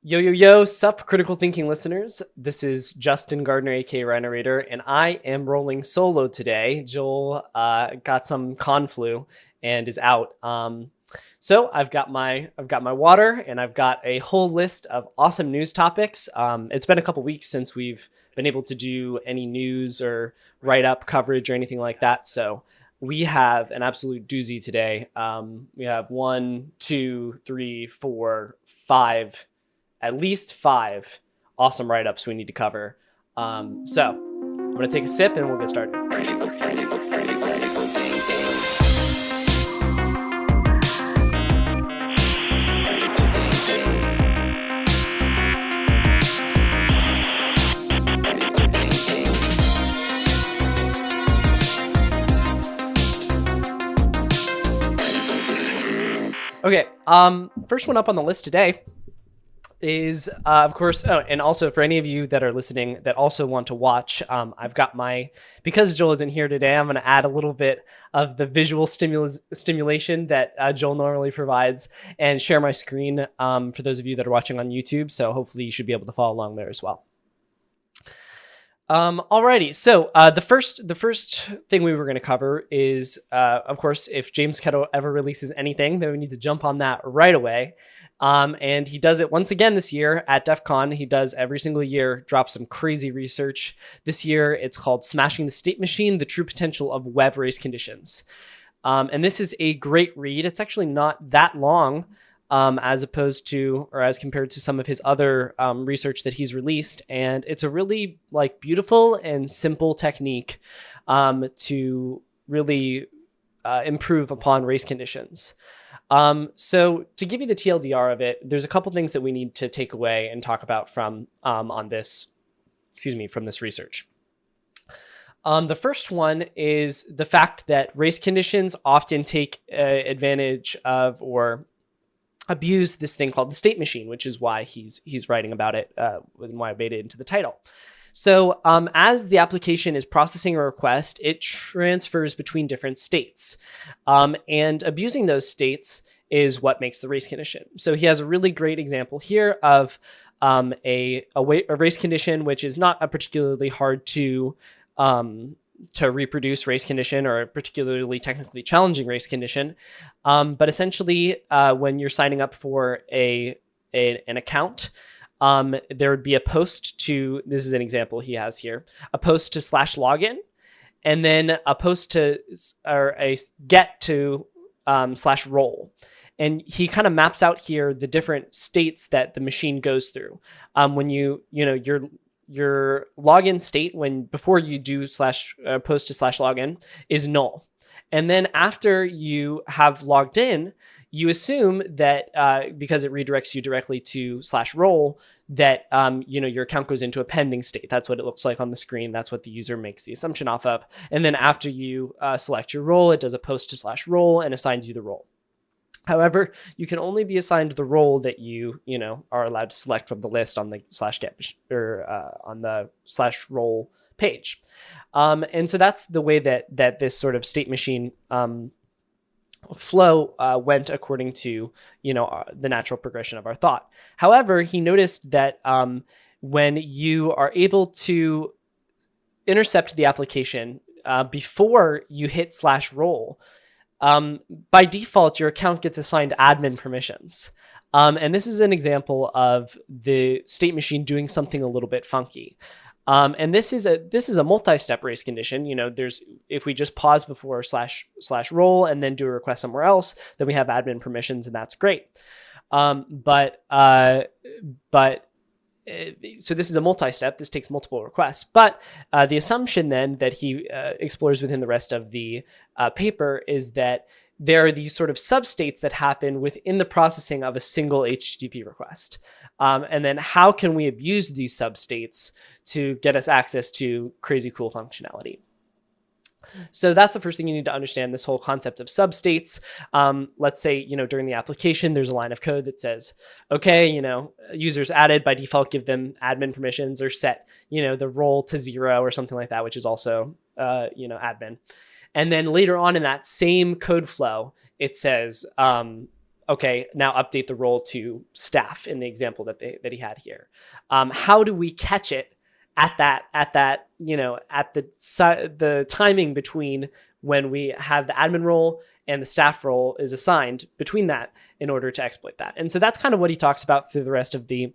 Yo, yo, yo, sup, critical thinking listeners. This is Justin Gardner, aka Rhinorator, and I am rolling solo today. Joel got some con flu and is out. So I've got my water and I've got a whole list of awesome news topics. It's been a couple weeks since we've been able to do any news or write up coverage or anything like that. So we have an absolute doozy today. We have one, two, three, four, five, at least five awesome write-ups we need to cover. So I'm going to take a sip and we'll get started. Okay, first one up on the list today is, of course, and also for any of you that are listening that also want to watch, I've got because Joel isn't here today, I'm going to add a little bit of the visual stimulation that Joel normally provides and share my screen for those of you that are watching on YouTube. So hopefully you should be able to follow along there as well. Alrighty, so the first thing we were going to cover is, of course, if James Kettle ever releases anything, then we need to jump on that right away. And he does it once again this year at DEF CON. He does every single year, drops some crazy research. This year, it's called Smashing the State Machine, the True Potential of Web Race Conditions. And this is a great read. It's actually not that long as compared to some of his other research that he's released. And it's a really beautiful and simple technique to really improve upon race conditions. So to give you the TLDR of it, there's a couple things that we need to take away and talk about from this research. The first one is the fact that race conditions often take advantage of or abuse this thing called the state machine, which is why he's writing about it and why I made it into the title. So as the application is processing a request, it transfers between different states. And abusing those states is what makes the race condition. So he has a really great example here of a race condition, which is not a particularly hard to reproduce race condition or a particularly technically challenging race condition. But essentially, when you're signing up for an account, there would be a post to, this is an example he has here, a post to /login, and then a post to, or a get to /role. And he kind of maps out here the different states that the machine goes through. When your login state, before you do post to /login, is null. And then after you have logged in, you assume that because it redirects you directly to /role, that your account goes into a pending state. That's what it looks like on the screen. That's what the user makes the assumption off of. And then after you select your role, it does a post to /role and assigns you the role. However, you can only be assigned the role that you are allowed to select from the list on the /get or on the /role page. And so that's the way that this sort of state machine flow went according to the natural progression of our thought. However, he noticed that when you are able to intercept the application before you hit /role, by default your account gets assigned admin permissions. And this is an example of the state machine doing something a little bit funky. And this is a multi-step race condition. If we just pause before /role and then do a request somewhere else, then we have admin permissions, and that's great. So this is a multi-step. This takes multiple requests. But the assumption then that he explores within the rest of the paper is that there are these sort of substates that happen within the processing of a single HTTP request. And then how can we abuse these substates to get us access to crazy cool functionality? So that's the first thing you need to understand, this whole concept of substates. Let's say, during the application, there's a line of code that says, okay, users added, by default, give them admin permissions or set, the role to 0 or something like that, which is also, admin. And then later on in that same code flow, it says, okay, now update the role to staff in the example that he had here. How do we catch it at that at the timing between when we have the admin role and the staff role is assigned between that in order to exploit that? And so that's kind of what he talks about through the rest of the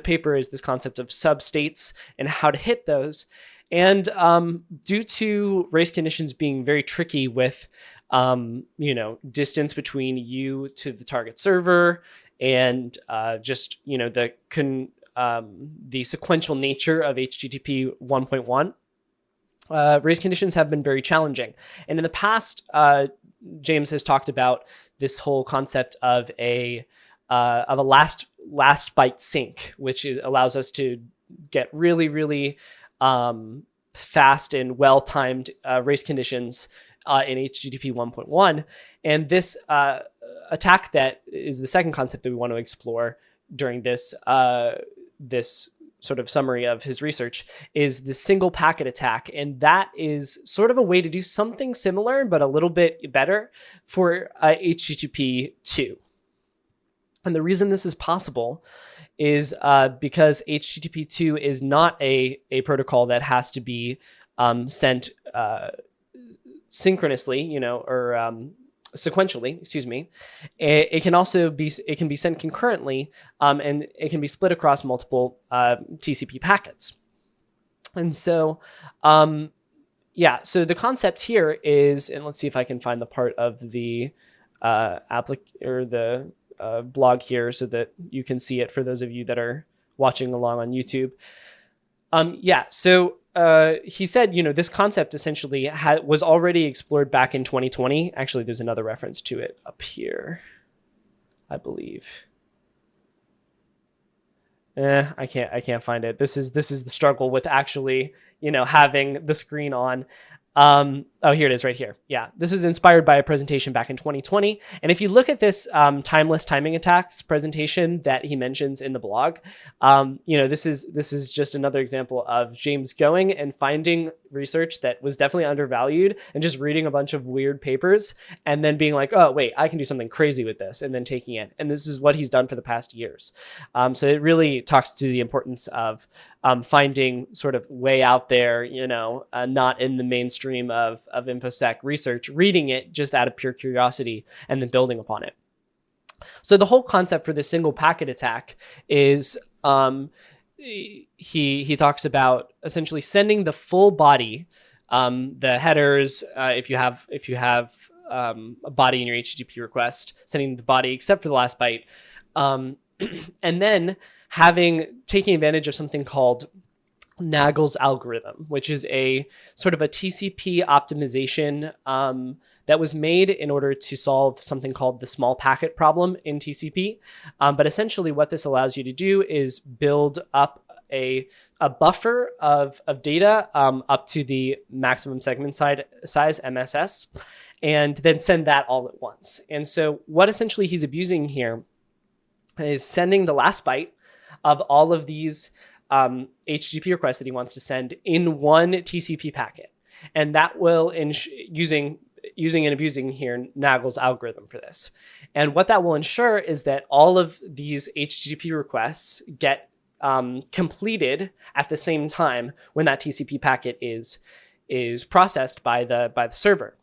paper, is this concept of substates and how to hit those. And due to race conditions being very tricky with distance between you to the target server and just the sequential nature of HTTP 1.1, race conditions have been very challenging. And in the past, James has talked about this whole concept of a last byte sync, which allows us to get really, really fast and well-timed race conditions in HTTP 1.1. And this attack that is the second concept that we want to explore during this sort of summary of his research is the single packet attack. And that is sort of a way to do something similar, but a little bit better for HTTP 2. And the reason this is possible is because HTTP 2 is not a protocol that has to be sent synchronously, or sequentially, excuse me. It can also be sent concurrently, and it can be split across multiple TCP packets. And so, so the concept here is, and let's see if I can find the part of the blog here so that you can see it for those of you that are watching along on YouTube. He said, this concept essentially was already explored back in 2020. Actually, there's another reference to it up here, I believe. I can't find it. This is the struggle with actually, having the screen on. Here it is right here. Yeah, this is inspired by a presentation back in 2020. And if you look at this timeless timing attacks presentation that he mentions in the blog, this is just another example of James going and finding research that was definitely undervalued and just reading a bunch of weird papers and then being like, oh, wait, I can do something crazy with this, and then taking it. And this is what he's done for the past years. So it really talks to the importance of finding sort of way out there, not in the mainstream of InfoSec research, reading it just out of pure curiosity and then building upon it. So the whole concept for this single packet attack is he talks about essentially sending the full body, the headers, if you have a body in your HTTP request, sending the body except for the last byte, and then taking advantage of something called Nagel's algorithm, which is a sort of a TCP optimization that was made in order to solve something called the small packet problem in TCP. But essentially what this allows you to do is build up a buffer of data up to the maximum segment size, MSS, and then send that all at once. And so what essentially he's abusing here is sending the last byte of all of these HTTP requests that he wants to send in one TCP packet. And that will, using and abusing here Nagel's algorithm for this. And what that will ensure is that all of these HTTP requests get completed at the same time when that TCP packet is processed by the server.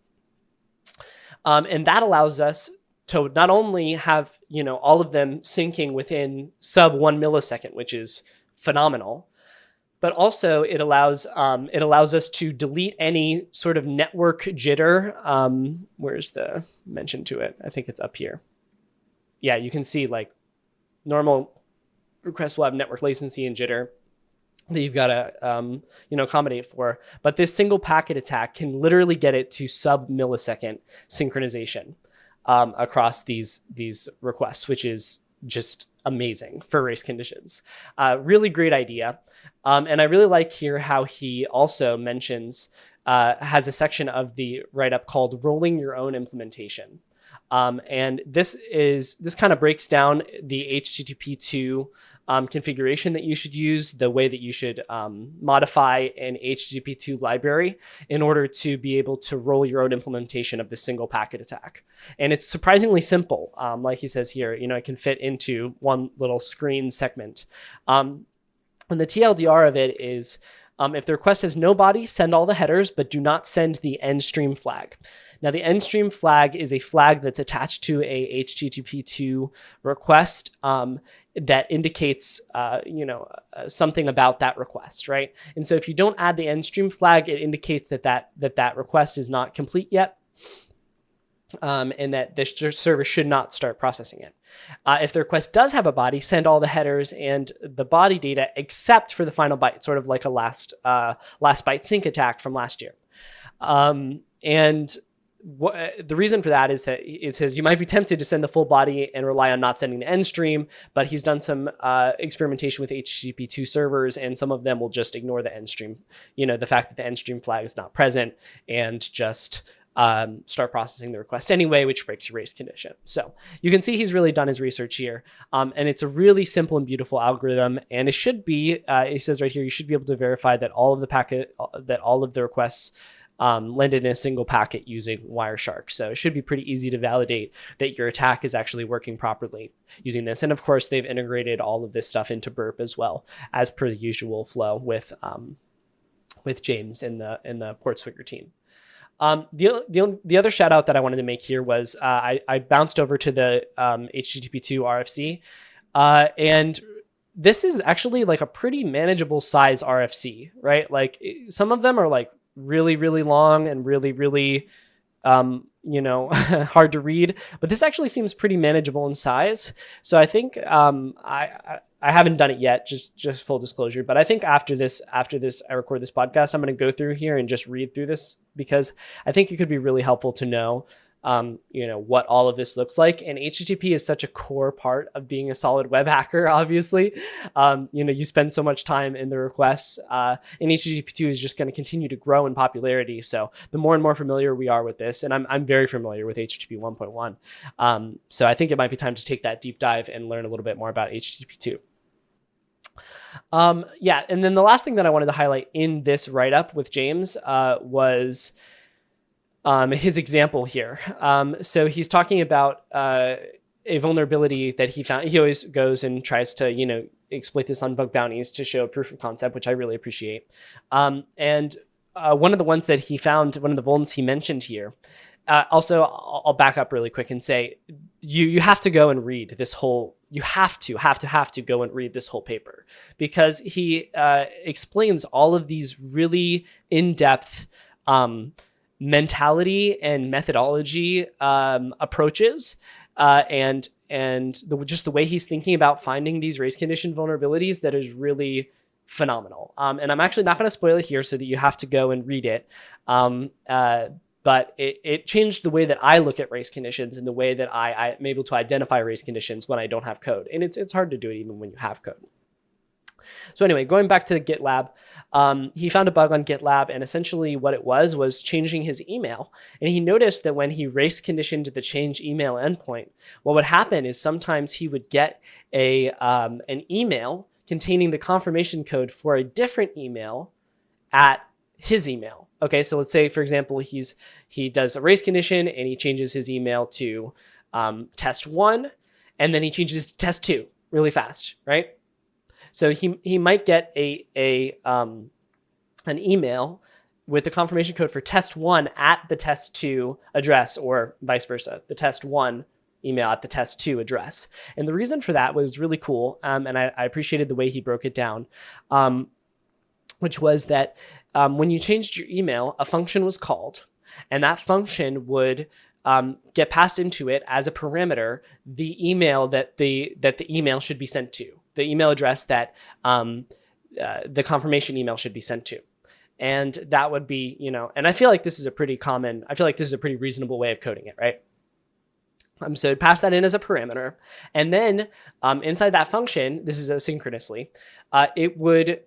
And that allows us to not only have, all of them syncing within sub 1 millisecond, which is phenomenal, but also it allows us to delete any sort of network jitter. Where's the mention to it? I think it's up here. Yeah, you can see like normal requests will have network latency and jitter that you've got to accommodate for. But this single packet attack can literally get it to sub millisecond synchronization across these requests, which is just amazing for race conditions. Really great idea. And I really like here how he also mentions, has a section of the write-up called Rolling Your Own Implementation. And this kind of breaks down the HTTP2 configuration that you should use, the way that you should modify an HTTP2 library in order to be able to roll your own implementation of the single packet attack. And it's surprisingly simple. Like he says here, it can fit into one little screen segment. And the TLDR of it is, if the request has no body, send all the headers, but do not send the end stream flag. Now, the end stream flag is a flag that's attached to a HTTP2 request that indicates, something about that request, right? And so if you don't add the end stream flag, it indicates that request is not complete yet. And that the server should not start processing it. If the request does have a body, send all the headers and the body data except for the final byte, sort of like a last byte sync attack from last year. The reason for that is that it says you might be tempted to send the full body and rely on not sending the end stream, but he's done some experimentation with HTTP2 servers, and some of them will just ignore the end stream, the fact that the end stream flag is not present, and just start processing the request anyway, which breaks your race condition. So you can see he's really done his research here. And it's a really simple and beautiful algorithm. And it should be, it says right here, you should be able to verify that all of the requests landed in a single packet using Wireshark. So it should be pretty easy to validate that your attack is actually working properly using this. And of course, they've integrated all of this stuff into Burp as well, as per the usual flow with James and the Portswigger team. The other shout out that I wanted to make here was I bounced over to the HTTP2 RFC, and this is actually like a pretty manageable size RFC, right? Like some of them are like really, really long and really, really, hard to read, but this actually seems pretty manageable in size. So I think I haven't done it yet, just full disclosure, but I think after this, I record this podcast, I'm going to go through here and just read through this, because I think it could be really helpful to know, what all of this looks like. And HTTP is such a core part of being a solid web hacker, obviously. You spend so much time in the requests, and HTTP2 is just going to continue to grow in popularity. So the more and more familiar we are with this, and I'm very familiar with HTTP 1.1. So I think it might be time to take that deep dive and learn a little bit more about HTTP2. And then the last thing that I wanted to highlight in this write-up with James was his example here. So he's talking about a vulnerability that he found. He always goes and tries to, exploit this on bug bounties to show proof of concept, which I really appreciate. And one of the ones that he found, one of the vulns he mentioned here, also, I'll back up really quick and say, you have to go and read this whole, you have to go and read this whole paper, because he explains all of these really in-depth mentality and methodology approaches, and just the way he's thinking about finding these race condition vulnerabilities that is really phenomenal. And I'm actually not going to spoil it here so that you have to go and read it. But it changed the way that I look at race conditions and the way that I'm able to identify race conditions when I don't have code. And it's hard to do it even when you have code. So anyway, going back to GitLab, he found a bug on GitLab, and essentially what it was changing his email. And he noticed that when he race conditioned the change email endpoint, what would happen is sometimes he would get an email containing the confirmation code for a different email at his email. Okay, so let's say, for example, he does a race condition and he changes his email to test1, and then he changes to test2 really fast, right? So he might get an email with the confirmation code for test1 at the test2 address, or vice versa, the test1 email at the test2 address. And the reason for that was really cool, and I appreciated the way he broke it down, which was that when you changed your email, a function was called, and that function would get passed into it as a parameter the email that the email should be sent to, the email address that the confirmation email should be sent to. And that would be, and I feel like this is a pretty reasonable way of coding it, right? So pass that in as a parameter, and then inside that function, this is asynchronously, it would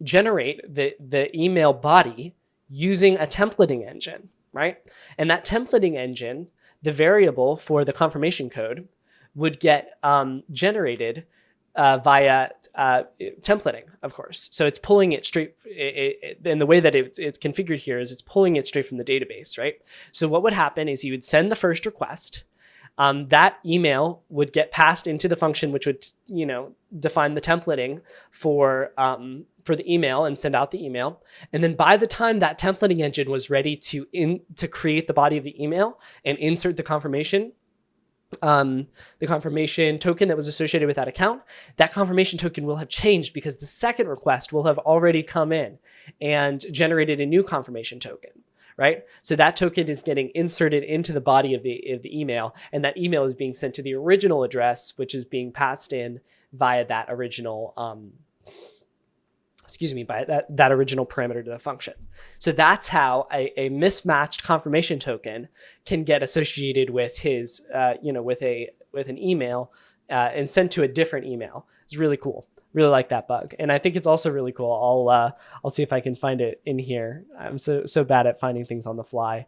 generate the email body using a templating engine, right? And that templating engine, the variable for the confirmation code, would get generated via templating, of course. So it's pulling it straight, and the way that it's configured here is it's pulling it straight from the database, right? So what would happen is you would send the first request. That email would get passed into the function, which would, define the templating for the email and send out the email. And then by the time that templating engine was ready to create the body of the email and insert the confirmation token that was associated with that account, that confirmation token will have changed because the second request will have already come in and generated a new confirmation token. Right? So that token is getting inserted into the body of the email, and that email is being sent to the original address, which is being passed in via that original, that original parameter to the function. So that's how a mismatched confirmation token can get associated with his, with an email and sent to a different email. It's really cool. Really like that bug, and I think it's also really cool. I'll see if I can find it in here. I'm so bad at finding things on the fly.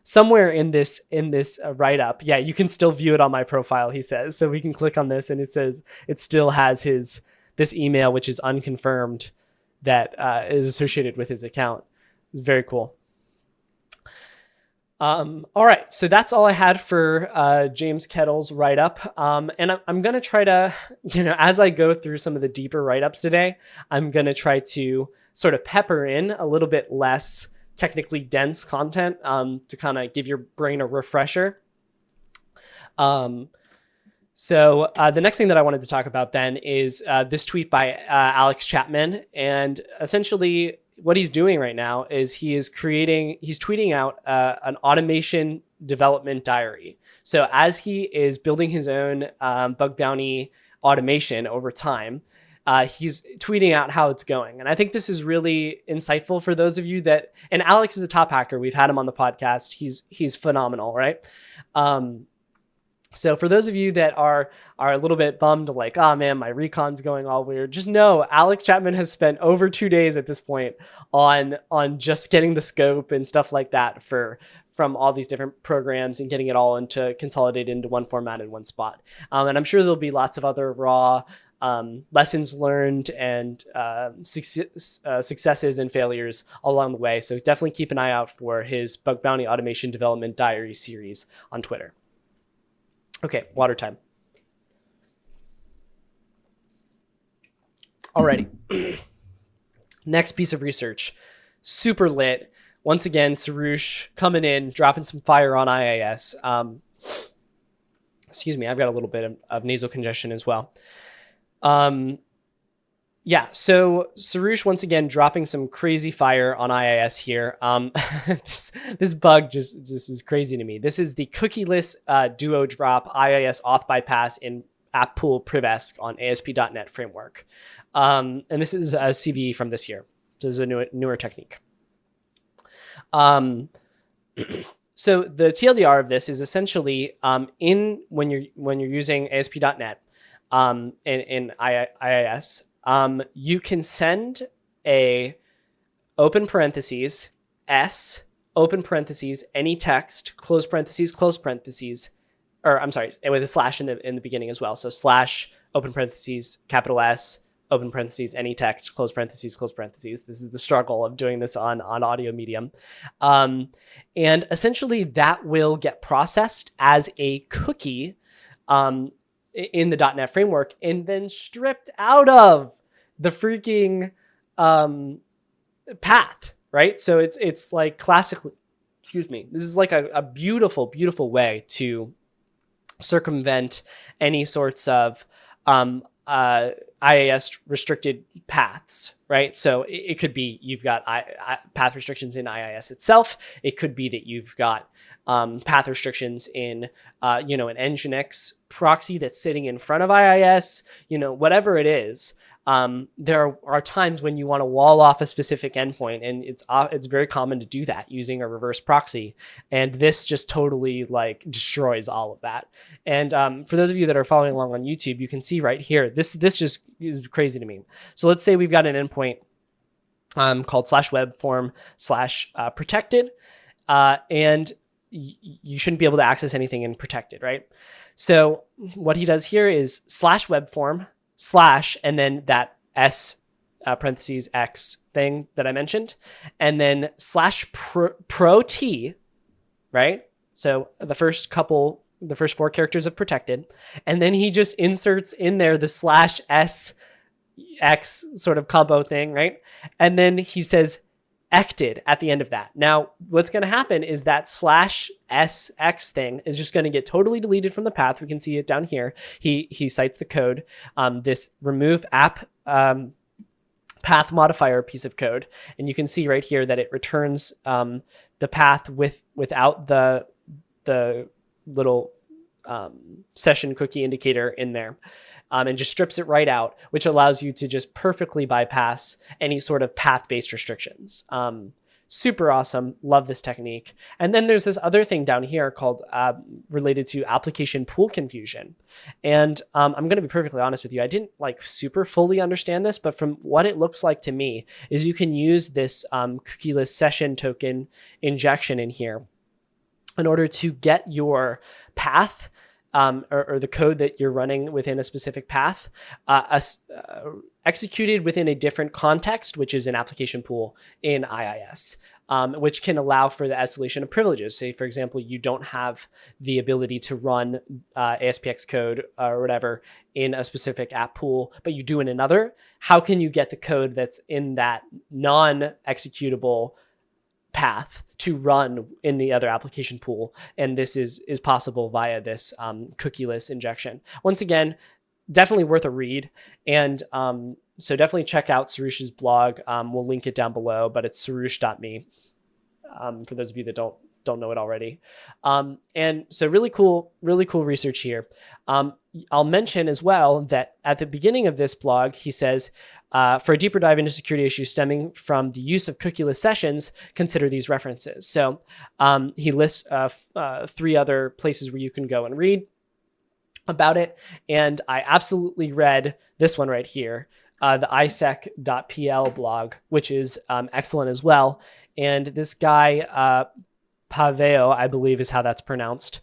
Somewhere in this write-up, yeah, you can still view it on my profile. He says so. We can click on this, and it says it still has this email, which is unconfirmed, that is associated with his account. It's very cool. All right, so that's all I had for James Kettle's write-up. And I'm going to try to, as I go through some of the deeper write-ups today, I'm going to try to sort of pepper in a little bit less technically dense content to kind of give your brain a refresher. So the next thing that I wanted to talk about then is this tweet by Alex Chapman. And essentially, what he's doing right now is he's tweeting out an automation development diary. So as he is building his own bug bounty automation over time, he's tweeting out how it's going. And I think this is really insightful for those of you and Alex is a top hacker. We've had him on the podcast. He's phenomenal, right? So for those of you that are a little bit bummed, like, oh man, my recon's going all weird, just know Alex Chapman has spent over 2 days at this point on just getting the scope and stuff like that from all these different programs and getting it all consolidated into one format in one spot. And I'm sure there'll be lots of other raw lessons learned and successes and failures along the way. So definitely keep an eye out for his Bug Bounty Automation Development Diary series on Twitter. Okay, water time. Alrighty. Next piece of research. Super lit. Once again, Sarush coming in, dropping some fire on IIS. Excuse me, I've got a little bit of nasal congestion as well. Yeah, so Sarush once again dropping some crazy fire on IIS here. This bug just is crazy to me. This is the Cookieless Duodrop IIS auth bypass in app pool privesc on ASP.NET framework. And this is a CVE from this year. So this is a newer technique. So the TLDR of this is essentially when you're using ASP.NET in IIS, you can send a open parentheses s open parentheses any text close parentheses, or I'm sorry, with a slash in the beginning as well. So slash open parentheses capital S open parentheses any text close parentheses close parentheses. This is the struggle of doing this on audio medium, and essentially that will get processed as a cookie in the .NET framework and then stripped out of the freaking path, right? So it's like classically, excuse me, this is like a beautiful, beautiful way to circumvent any sorts of IIS restricted paths, right? So it could be you've got path restrictions in IIS itself. It could be that you've got path restrictions in an Nginx proxy that's sitting in front of IIS, whatever it is. There are times when you want to wall off a specific endpoint, and it's very common to do that using a reverse proxy. And this just totally destroys all of that. And for those of you that are following along on YouTube, you can see right here, this just is crazy to me. So let's say we've got an endpoint called /webform/protected, and you shouldn't be able to access anything in protected, right? So what he does here is slash web form slash, and then that S parentheses X thing that I mentioned, and then slash pro T, right? So the first 4 characters of protected, and then he just inserts in there the slash S X sort of combo thing, right? And then he says ected at the end of that. Now, what's going to happen is that slash SX thing is just going to get totally deleted from the path. We can see it down here. He cites the code, this remove app path modifier piece of code. And you can see right here that it returns the path without the little session cookie indicator in there. And just strips it right out, which allows you to just perfectly bypass any sort of path-based restrictions. Super awesome. Love this technique. And then there's this other thing down here called related to application pool confusion. And I'm going to be perfectly honest with you. I didn't like super fully understand this, but from what it looks like to me is you can use this cookieless session token injection in here in order to get your path or the code that you're running within a specific path executed within a different context, which is an application pool in IIS, which can allow for the escalation of privileges. Say, for example, you don't have the ability to run ASPX code or whatever in a specific app pool, but you do in another. How can you get the code that's in that non-executable path to run in the other application pool? And this is possible via this cookieless injection. Once again, definitely worth a read. And so definitely check out Sarush's blog. We'll link it down below, but it's sarush.me for those of you that don't know it already. And so really cool research here. I'll mention as well that at the beginning of this blog, he says, for a deeper dive into security issues stemming from the use of cookieless sessions, consider these references. So he lists 3 other places where you can go and read about it. And I absolutely read this one right here, the isec.pl blog, which is excellent as well. And this guy, Paveo, I believe is how that's pronounced.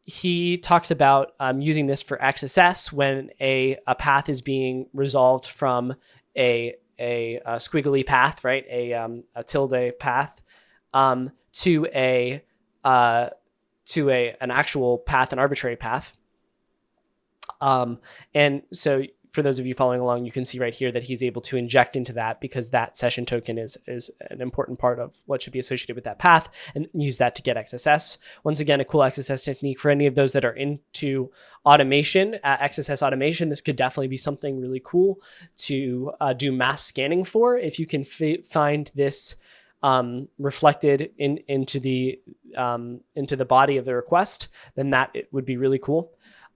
He talks about using this for XSS when a path is being resolved from a squiggly path, right? A tilde path to an actual path, an arbitrary path. And so for those of you following along, you can see right here that he's able to inject into that because that session token is an important part of what should be associated with that path, and use that to get XSS. Once again, a cool XSS technique for any of those that are into automation, XSS automation. This could definitely be something really cool to do mass scanning for. If you can find this reflected into the body of the request, then it would be really cool.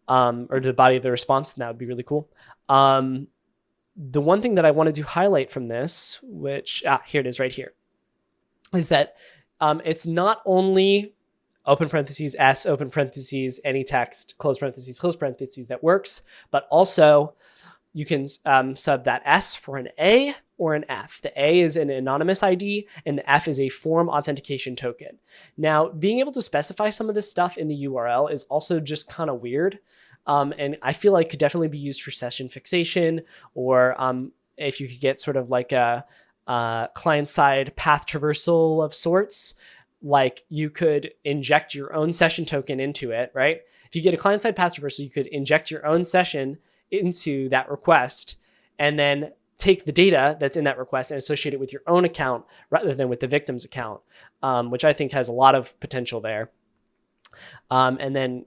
Or the body of the response, and that would be really cool. The one thing that I wanted to highlight from this, which, here it is right here, is that it's not only open parentheses S, open parentheses, any text, close parentheses that works, but also you can sub that S for an A or an F. The A is an anonymous ID and the F is a form authentication token. Now, being able to specify some of this stuff in the URL is also just kind of weird. And I feel like could definitely be used for session fixation, or if you could get sort of like a client-side path traversal of sorts, like you could inject your own session token into it, right? If you get a client-side path traversal, you could inject your own session into that request and then take the data that's in that request and associate it with your own account rather than with the victim's account, which I think has a lot of potential there. And then,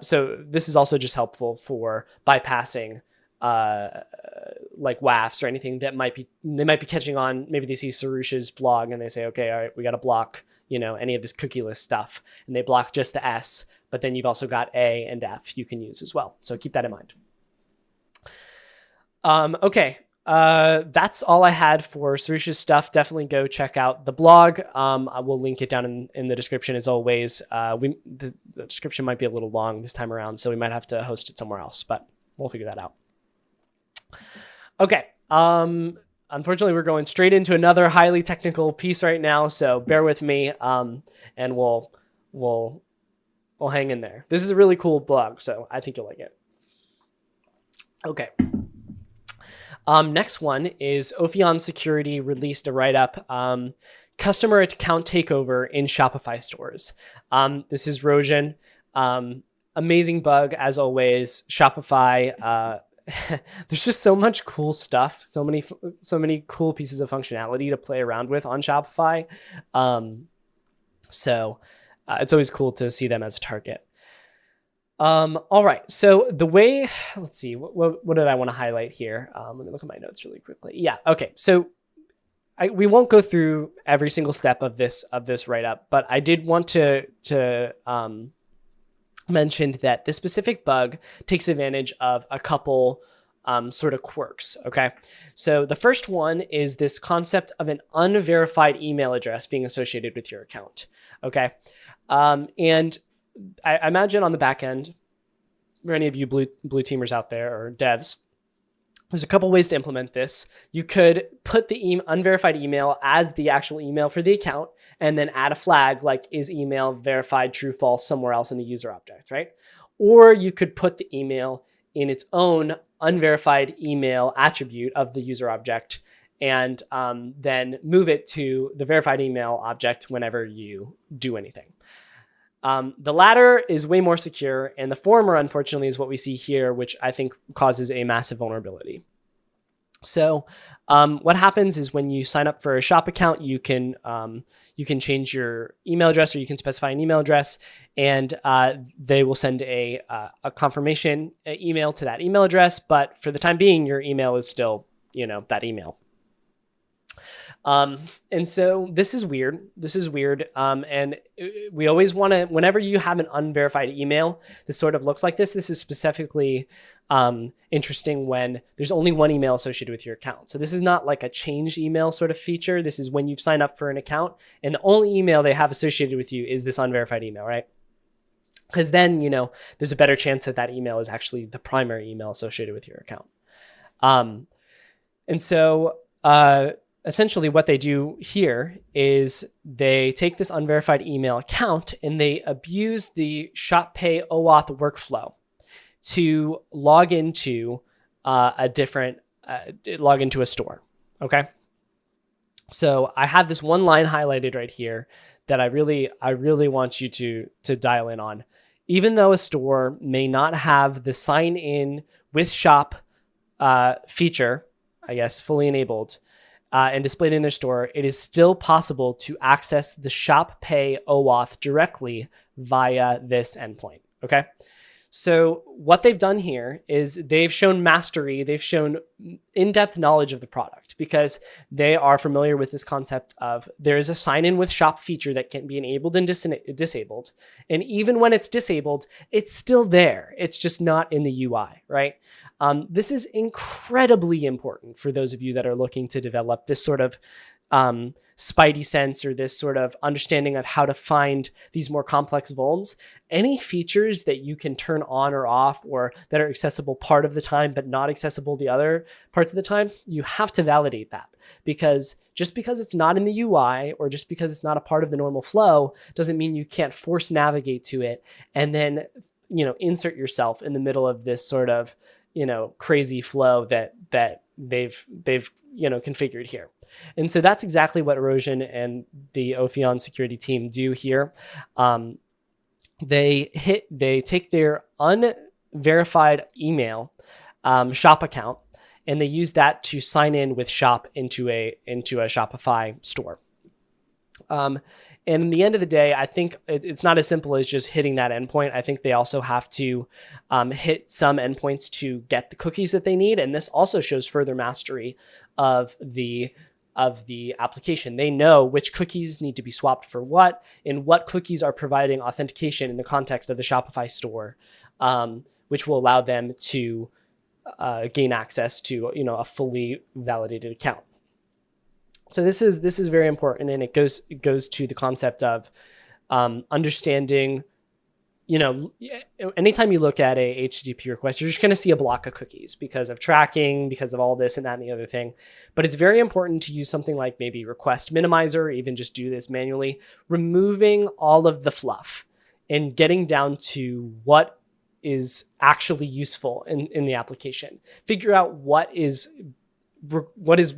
so this is also just helpful for bypassing like WAFs or anything that they might be catching on. Maybe they see Sarush's blog and they say, okay, all right, we got to block, any of this cookieless stuff, and they block just the S, but then you've also got A and F you can use as well. So keep that in mind. Okay. That's all I had for Sarush's stuff. Definitely go check out the blog. I will link it down in the description as always. The description might be a little long this time around, so we might have to host it somewhere else, but we'll figure that out. Okay. Unfortunately, we're going straight into another highly technical piece right now, so bear with me, and we'll Well, hang in there. This is a really cool blog, so I think you'll like it. Okay. Next one is Ophion Security released a write-up, customer account takeover in Shopify stores. This is Rojan. Amazing bug, as always. Shopify, there's just so much cool stuff, so many cool pieces of functionality to play around with on Shopify. So it's always cool to see them as a target. All right. So the way, let's see, what did I want to highlight here? Let me look at my notes really quickly. Yeah. Okay. So we won't go through every single step of this write-up, but I did want to mention that this specific bug takes advantage of a couple sort of quirks. Okay. So the first one is this concept of an unverified email address being associated with your account. Okay. And I imagine on the back end, for any of you blue teamers out there or devs, there's a couple ways to implement this. You could put the unverified email as the actual email for the account and then add a flag like is email verified true false somewhere else in the user object, right? Or you could put the email in its own unverified email attribute of the user object and then move it to the verified email object whenever you do anything. The latter is way more secure, and the former, unfortunately, is what we see here, which I think causes a massive vulnerability. So what happens is when you sign up for a shop account, you can change your email address, or you can specify an email address, and they will send a confirmation email to that email address. But for the time being, your email is still, that email. And so this is weird. And we always want to, whenever you have an unverified email, this sort of looks like this. This is specifically interesting when there's only one email associated with your account. So this is not like a changed email sort of feature. This is when you've signed up for an account and the only email they have associated with you is this unverified email, right? Because then, there's a better chance that email is actually the primary email associated with your account. And so, essentially what they do here is they take this unverified email account and they abuse the ShopPay OAuth workflow to log into a store. Okay. So I have this one line highlighted right here that I really want you to dial in on. Even though a store may not have the sign in with shop feature, I guess, fully enabled, and displayed in their store, it is still possible to access the ShopPay OAuth directly via this endpoint, okay? So what they've done here is they've shown mastery, they've shown in-depth knowledge of the product because they are familiar with this concept of there is a sign-in with shop feature that can be enabled and disabled. And even when it's disabled, it's still there. It's just not in the UI, right? This is incredibly important for those of you that are looking to develop this sort of spidey sense or this sort of understanding of how to find these more complex vulns. Any features that you can turn on or off or that are accessible part of the time but not accessible the other parts of the time, you have to validate that, because just because it's not in the UI or just because it's not a part of the normal flow doesn't mean you can't force navigate to it and then insert yourself in the middle of this sort of crazy flow that they've configured here. And so that's exactly what Erosion and the Ophion security team do here. They take their unverified email shop account and they use that to sign in with shop into a Shopify store. And in the end of the day, I think it's not as simple as just hitting that endpoint. I think they also have to hit some endpoints to get the cookies that they need. And this also shows further mastery of the application. They know which cookies need to be swapped for what, and what cookies are providing authentication in the context of the Shopify store, which will allow them to gain access to a fully validated account. So this is very important, and it goes to the concept of understanding. Anytime you look at a HTTP request, you're just going to see a block of cookies because of tracking, because of all this and that and the other thing. But it's very important to use something like maybe request minimizer, or even just do this manually, removing all of the fluff. and getting down to what is actually useful in the application. Figure out what is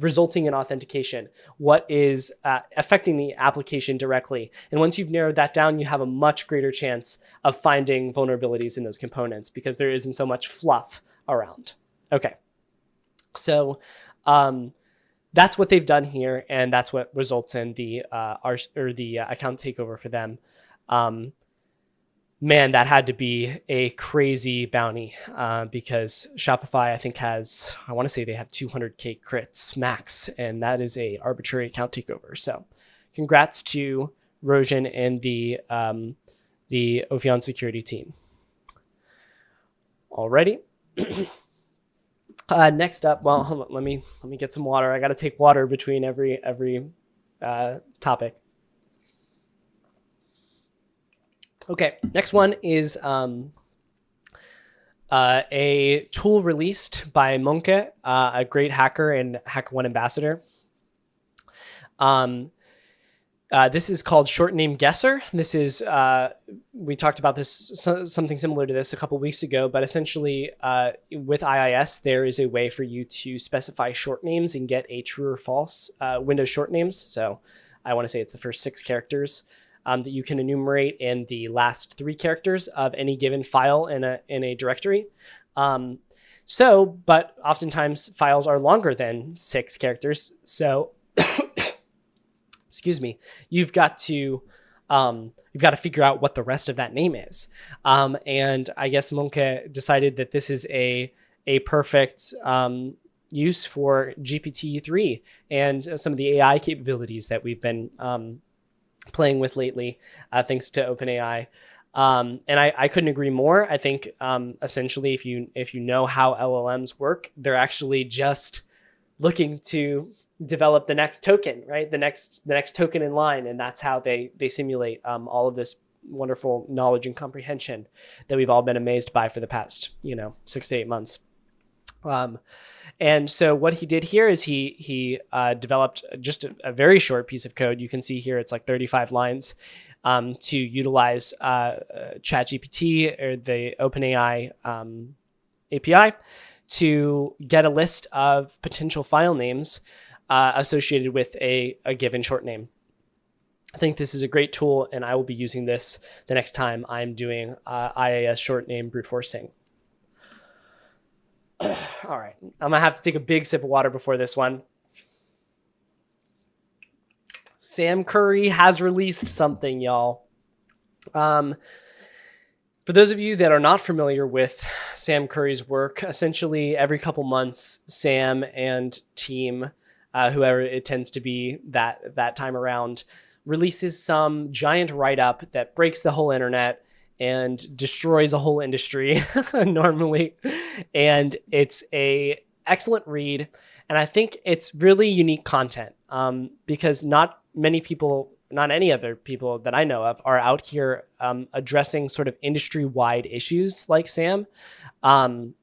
resulting in authentication, what is affecting the application directly. And once you've narrowed that down, you have a much greater chance of finding vulnerabilities in those components because there isn't so much fluff around. Okay, so that's what they've done here, and that's what results in the account takeover for them. Man, that had to be a crazy bounty because Shopify, I think, I want to say they have 200K crits max, and that is a arbitrary account takeover. So congrats to Rojan and the Ophion security team. Alrighty. Next up, well, hold on, let me get some water. I got to take water between every topic. Okay, next one is a tool released by Monke, a great hacker and HackerOne ambassador. This is called Short Name Guesser. This is, we talked about this, something similar to this a couple weeks ago, but essentially with IIS, there is a way for you to specify short names and get a true or false Windows short names. So I want to say it's the first 6 characters. That you can enumerate in the last 3 characters of any given file in a directory. But oftentimes files are longer than 6 characters. So, excuse me, you've got to figure out what the rest of that name is. And I guess Monke decided that this is a perfect use for GPT-3 and some of the AI capabilities that we've been playing with lately, thanks to OpenAI. And I couldn't agree more. I think essentially if you know how LLMs work, they're actually just looking to develop the next token, right? The next token in line, and that's how they simulate all of this wonderful knowledge and comprehension that we've all been amazed by for the past 6 to 8 months. And so what he did here is he developed just a very short piece of code. You can see here it's like 35 lines to utilize ChatGPT or the OpenAI API to get a list of potential file names associated with a given short name. I think this is a great tool, and I will be using this the next time I'm doing IIS short name brute forcing. All right, I'm gonna have to take a big sip of water before this one. Sam Curry has released something, y'all. For those of you that are not familiar with Sam Curry's work, essentially every couple months, Sam and team, whoever it tends to be that time around, releases some giant write-up that breaks the whole internet and destroys a whole industry normally. And it's a excellent read. And I think it's really unique content because not any other people that I know of are out here addressing sort of industry-wide issues like Sam. And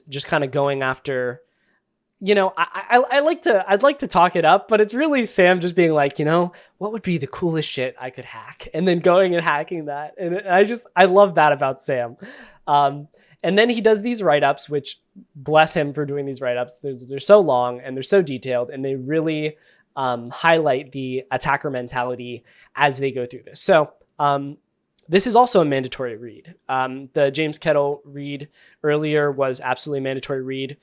just kind of going after, I'd like to talk it up, but it's really Sam just being like, what would be the coolest shit I could hack? And then going and hacking that. And I love that about Sam. And then he does these write-ups, which bless him for doing these write-ups. They're so long and they're so detailed, and they really highlight the attacker mentality as they go through this. So this is also a mandatory read. The James Kettle read earlier was absolutely a mandatory read.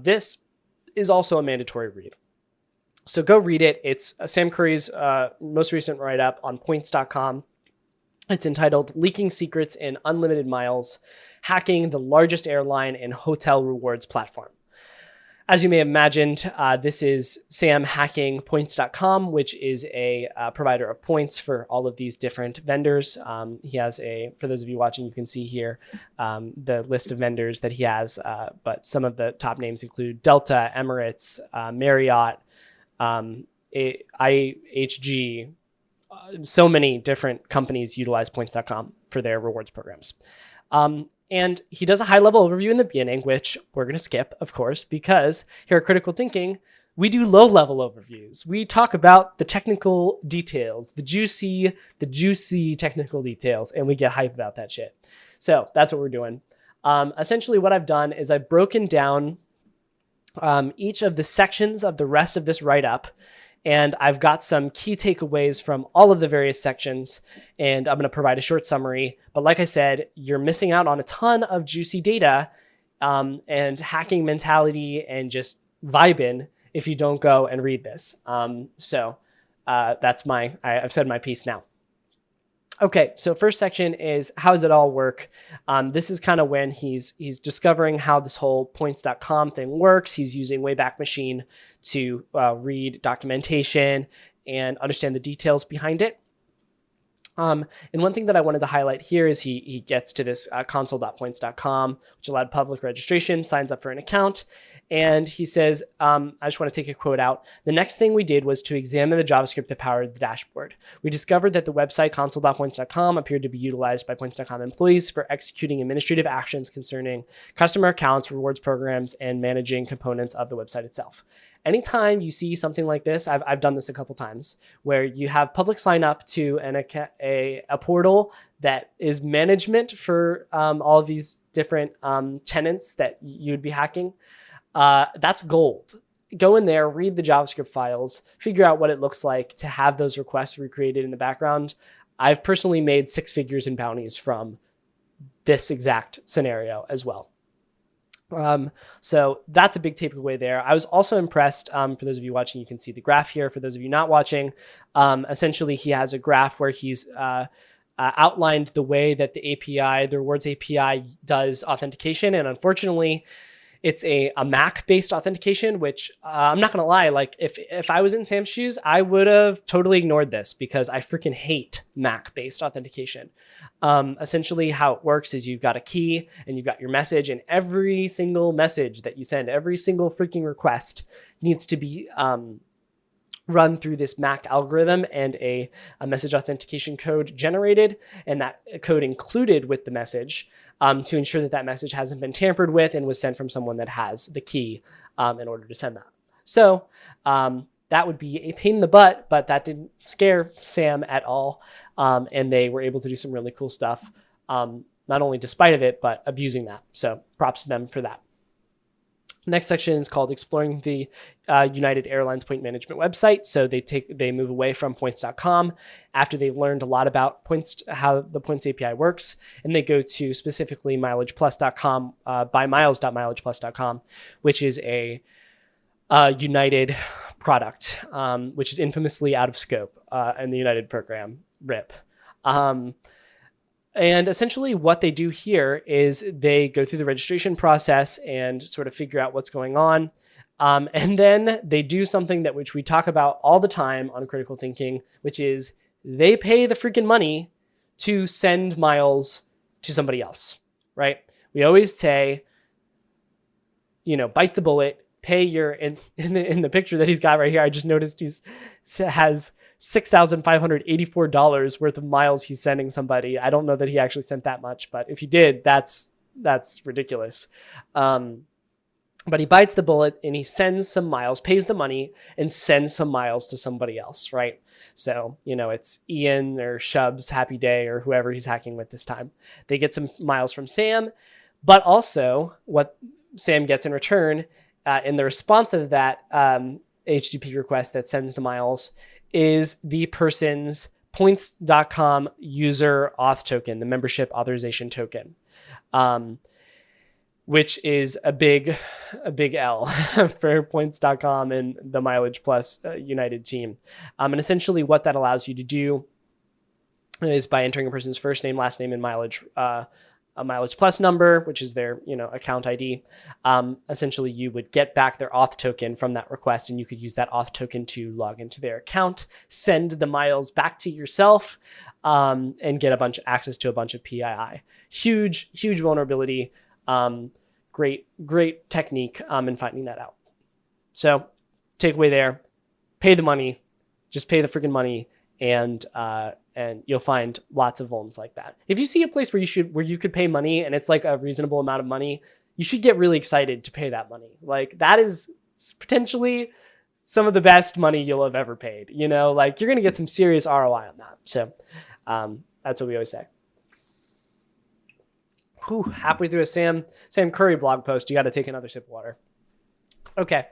This is also a mandatory read. So go read it. It's Sam Curry's most recent write-up on points.com. It's entitled Leaking Secrets in Unlimited Miles, Hacking the Largest Airline and Hotel Rewards Platform. As you may have imagined, this is Sam hacking points.com, which is a provider of points for all of these different vendors. He has for those of you watching, you can see here the list of vendors that he has, but some of the top names include Delta, Emirates, Marriott, IHG. So many different companies utilize points.com for their rewards programs. And he does a high-level overview in the beginning, which we're going to skip, of course, because here at Critical Thinking, We do low-level overviews. We talk about the technical details, the juicy technical details, and we get hype about that shit. So that's what we're doing. Essentially what I've done is I've broken down each of the sections of the rest of this write-up, and I've got some key takeaways from all of the various sections, and I'm going to provide a short summary. But like I said, you're missing out on a ton of juicy data and hacking mentality and just vibing if you don't go and read this. I've said my piece now. Okay, so first section is how does it all work? This is kind of when he's discovering how this whole points.com thing works. He's using Wayback Machine to read documentation and understand the details behind it. And one thing that I wanted to highlight here is he gets to this console.points.com, which allowed public registration, signs up for an account. And he says, I just want to take a quote out. The next thing we did was to examine the JavaScript that powered the dashboard. We discovered that the website console.points.com appeared to be utilized by points.com employees for executing administrative actions concerning customer accounts, rewards programs, and managing components of the website itself. Anytime you see something like this, I've done this a couple times, where you have public sign up to a portal that is management for all of these different tenants that you'd be hacking. That's gold. Go in there, read the JavaScript files, figure out what it looks like to have those requests recreated in the background. I've personally made 6 figures in bounties from this exact scenario as well. So that's a big takeaway there. I was also impressed, for those of you watching, you can see the graph here. For those of you not watching, essentially he has a graph where he's outlined the way that the API, the rewards API, does authentication. And unfortunately, it's a Mac-based authentication, which I'm not going to lie, like if I was in Sam's shoes, I would have totally ignored this because I freaking hate Mac-based authentication. Essentially how it works is you've got a key and you've got your message, and every single message that you send, every single freaking request needs to be run through this Mac algorithm and a message authentication code generated, and that code included with the message to ensure that that message hasn't been tampered with and was sent from someone that has the key in order to send that. So that would be a pain in the butt, but that didn't scare Sam at all. And they were able to do some really cool stuff, not only despite of it, but abusing that. So props to them for that. Next section is called Exploring the United Airlines Point Management website. So they move away from points.com after they've learned a lot about points, how the points API works, and they go to specifically mileageplus.com, buymiles.mileageplus.com, which is a United product, which is infamously out of scope in the United program, RIP. And essentially what they do here is they go through the registration process and sort of figure out what's going on. And then they do something that which we talk about all the time on Critical Thinking, which is they pay the freaking money to send miles to somebody else, right? We always say, bite the bullet, pay your, in the picture that he's got right here, I just noticed has $6,584 worth of miles he's sending somebody. I don't know that he actually sent that much, but if he did, that's ridiculous. But he bites the bullet and he sends some miles, pays the money, and sends some miles to somebody else, right? So, it's Ian or Shubs, Happy Day, or whoever he's hacking with this time. They get some miles from Sam, but also what Sam gets in return in the response of that HTTP request that sends the miles is the person's points.com user auth token, the membership authorization token, which is a big L for points.com and the Mileage Plus United team. And essentially what that allows you to do is by entering a person's first name, last name, and mileage, a Mileage Plus number, which is their account ID. Essentially, you would get back their auth token from that request, and you could use that auth token to log into their account, send the miles back to yourself, and get access to a bunch of PII. Huge vulnerability. Great technique in finding that out. So, takeaway there: pay the money, just pay the freaking money, and you'll find lots of vulns like that. If you see a place where you could pay money and it's like a reasonable amount of money, you should get really excited to pay that money. Like that is potentially some of the best money you'll have ever paid. You know, like you're going to get some serious ROI on that. So that's what we always say. Whew, halfway through a Sam Curry blog post, you got to take another sip of water. Okay.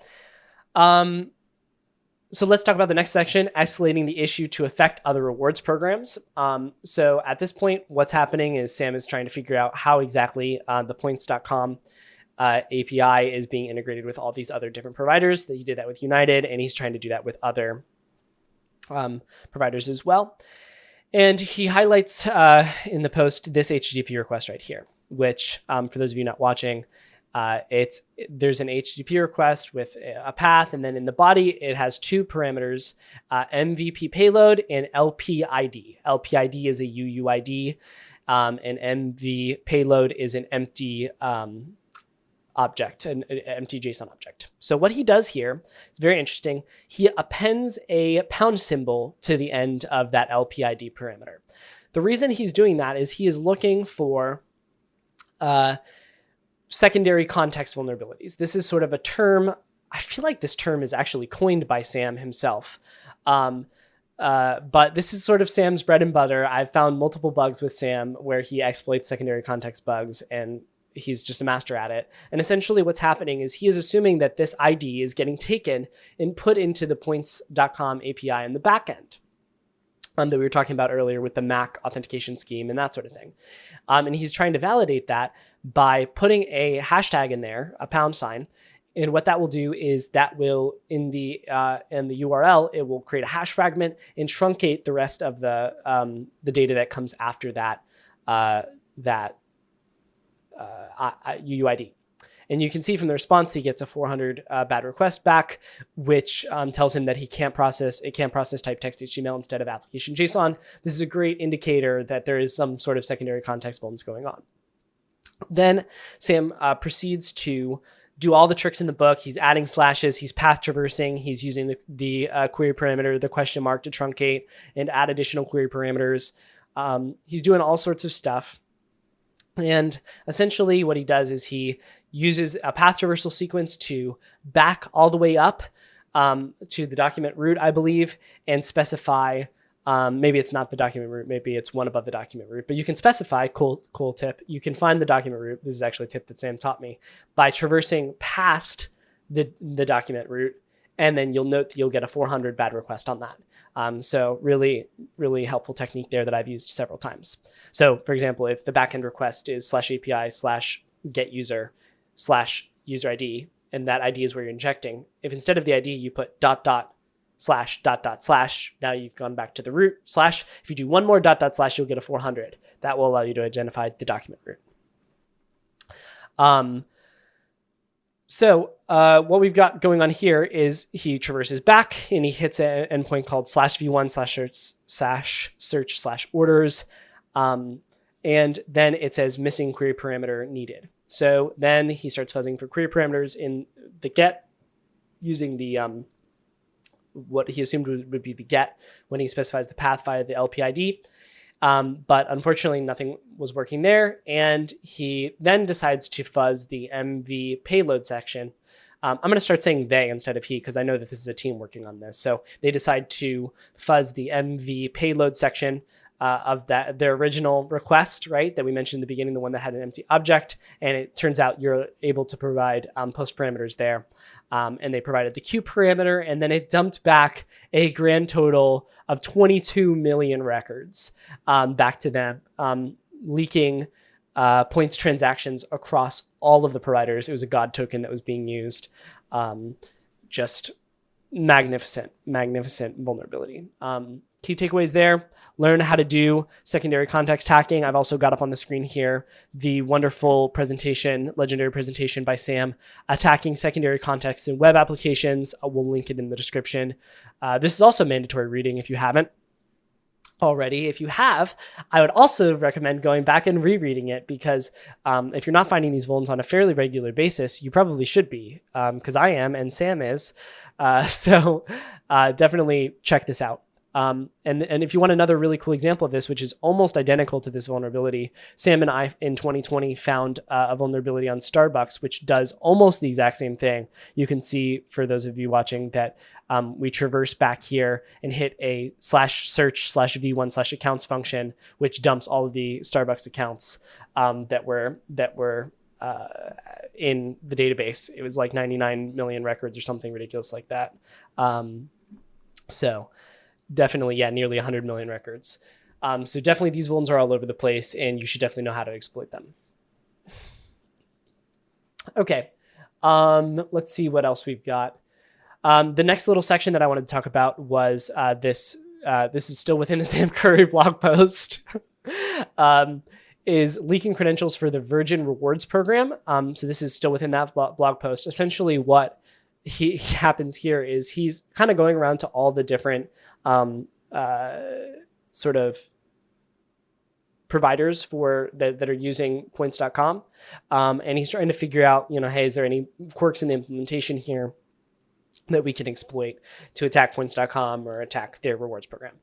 So let's talk about the next section, escalating the issue to affect other rewards programs. So at this point, what's happening is Sam is trying to figure out how exactly the points.com API is being integrated with all these other different providers. That he did that with United, and he's trying to do that with other providers as well. And he highlights in the post this HTTP request right here, which for those of you not watching, there's an HTTP request with a path, and then in the body it has two parameters, MVP payload and LPID. LPID is a UUID, and MV payload is an empty object, an empty JSON object. So what he does here is very interesting. He appends a pound symbol to the end of that LPID parameter. The reason he's doing that is he is looking for secondary context vulnerabilities. This is sort of a term. I feel like this term is actually coined by Sam himself. But this is sort of Sam's bread and butter. I've found multiple bugs with Sam where he exploits secondary context bugs, and he's just a master at it. And essentially what's happening is he is assuming that this ID is getting taken and put into the points.com API in the backend that we were talking about earlier with the MAC authentication scheme and that sort of thing. And he's trying to validate that by putting a hashtag in there, a pound sign. And what that will do is that will, in the URL, it will create a hash fragment and truncate the rest of the data that comes after that UUID. And you can see from the response, he gets a 400 bad request back, which tells him that it can't process type text HTML instead of application JSON. This is a great indicator that there is some sort of secondary context vulns going on. Then Sam proceeds to do all the tricks in the book. He's adding slashes, he's path traversing, he's using the query parameter, the question mark, to truncate and add additional query parameters. He's doing all sorts of stuff. And essentially what he does is he uses a path traversal sequence to back all the way up to the document root, I believe, and specify, maybe it's not the document root, maybe it's one above the document root, but you can specify, cool tip, you can find the document root, this is actually a tip that Sam taught me, by traversing past the document root, and then you'll note that you'll get a 400 bad request on that. So really, really helpful technique there that I've used several times. So for example, if the backend request is /API/getUser/user ID, and that ID is where you're injecting, if instead of the ID you put .. // now you've gone back to the root / if you do one more .. you'll get a 400. That will allow you to identify the document root. So what we've got going on here is he traverses back and he hits an endpoint called /v1/search/orders. And then it says missing query parameter needed. So then he starts fuzzing for query parameters in the get using the what he assumed would be the get when he specifies the path via the LPID. But unfortunately, nothing was working there. And he then decides to fuzz the MV payload section. I'm going to start saying they instead of he, because I know that this is a team working on this. So they decide to fuzz the MV payload section of their original request, right, that we mentioned in the beginning, the one that had an empty object. And it turns out you're able to provide post parameters there. And they provided the queue parameter, and then it dumped back a grand total of 22 million records back to them, leaking points transactions across all of the providers. It was a God token that was being used. Just magnificent vulnerability. Key takeaways there: learn how to do secondary context hacking. I've also got up on the screen here the wonderful presentation, legendary presentation by Sam, attacking secondary context in web applications. We'll link it in the description. This is also mandatory reading if you haven't already. If you have, I would also recommend going back and rereading it, because if you're not finding these vulns on a fairly regular basis, you probably should be, because I am and Sam is. So definitely check this out. And if you want another really cool example of this, which is almost identical to this vulnerability, Sam and I in 2020 found a vulnerability on Starbucks, which does almost the exact same thing. You can see, for those of you watching, that we traverse back here and hit a /search/v1/accounts function, which dumps all of the Starbucks accounts that were in the database. It was like 99 million records or something ridiculous like that. So definitely, yeah, nearly 100 million records. So definitely these vulns are all over the place, and you should definitely know how to exploit them. Okay, let's see what else we've got. The next little section that I wanted to talk about was this. This is still within the Sam Curry blog post. Is leaking credentials for the Virgin Rewards program. So this is still within that blog post. Essentially what happens here is he's kind of going around to all the different sort of providers that are using points.com. And he's trying to figure out, hey, is there any quirks in the implementation here that we can exploit to attack points.com or attack their rewards program.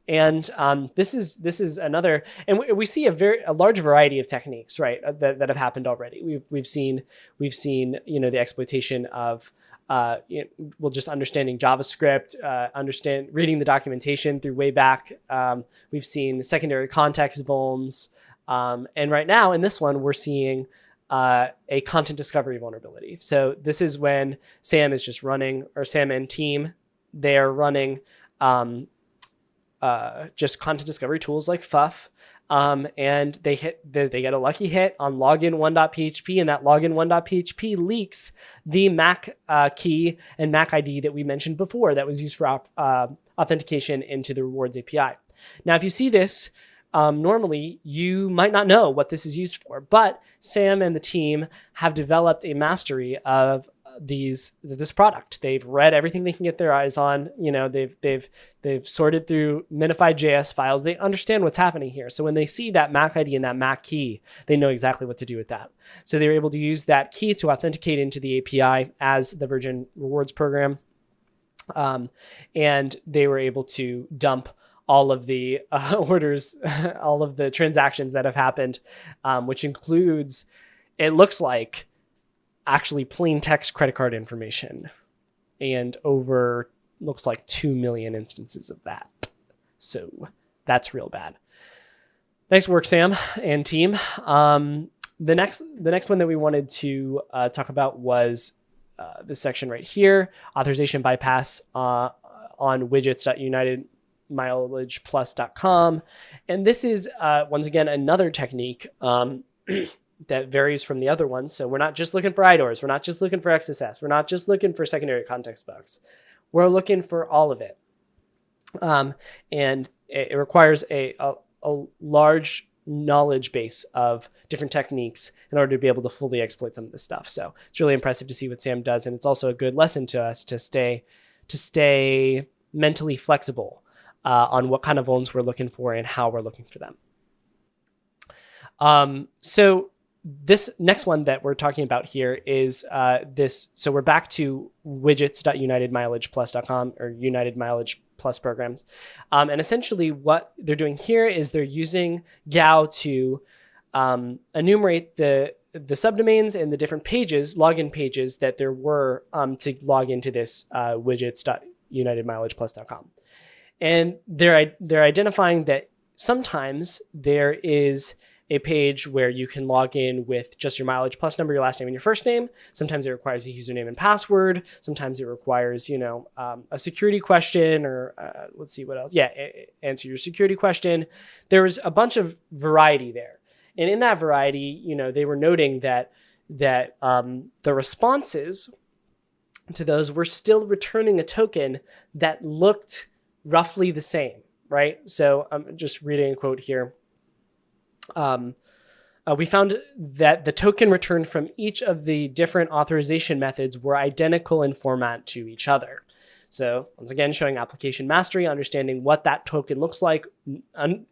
And this is another, and we see a large variety of techniques, right, that have happened already. We've seen the exploitation of just understanding JavaScript, reading the documentation through way back. We've seen secondary context vulns, and right now in this one we're seeing a content discovery vulnerability. So this is when Sam is just running, or Sam and team, they are running just content discovery tools like FUF, and they get a lucky hit on login1.php, and that login1.php leaks the MAC key and MAC ID that we mentioned before that was used for authentication into the rewards API. Now, if you see this, normally you might not know what this is used for, but Sam and the team have developed a mastery of this product. They've read everything they can get their eyes on. They've sorted through minified JS files. They understand what's happening here. So when they see that MAC ID and that MAC key, they know exactly what to do with that. So they were able to use that key to authenticate into the API as the Virgin Rewards program. And they were able to dump all of the orders, all of the transactions that have happened, which includes, it looks like, actually plain text credit card information, and looks like 2 million instances of that. So that's real bad. Nice work, Sam and team. The next one that we wanted to talk about was this section right here, authorization bypass on widgets.unitedmileageplus.com. And this is, once again, another technique that varies from the other ones. So we're not just looking for IDORs. We're not just looking for XSS. We're not just looking for secondary context bugs. We're looking for all of it. And it requires a large knowledge base of different techniques in order to be able to fully exploit some of this stuff. So it's really impressive to see what Sam does. And it's also a good lesson to us to stay mentally flexible on what kind of vulns we're looking for and how we're looking for them. So this next one that we're talking about here is this. So we're back to widgets.unitedmileageplus.com, or United Mileage Plus programs. And essentially what they're doing here is they're using GAU to enumerate the subdomains and the different pages, login pages that there were to log into this widgets.unitedmileageplus.com. And they're identifying that sometimes there is a page where you can log in with just your mileage plus number, your last name, and your first name. Sometimes it requires a username and password. Sometimes it requires, a security question, or let's see what else. Yeah, answer your security question. There's a bunch of variety there. And in that variety, they were noting that the responses to those were still returning a token that looked roughly the same, right? So I'm just reading a quote here. We found that the token returned from each of the different authorization methods were identical in format to each other. So once again, showing application mastery, understanding what that token looks like.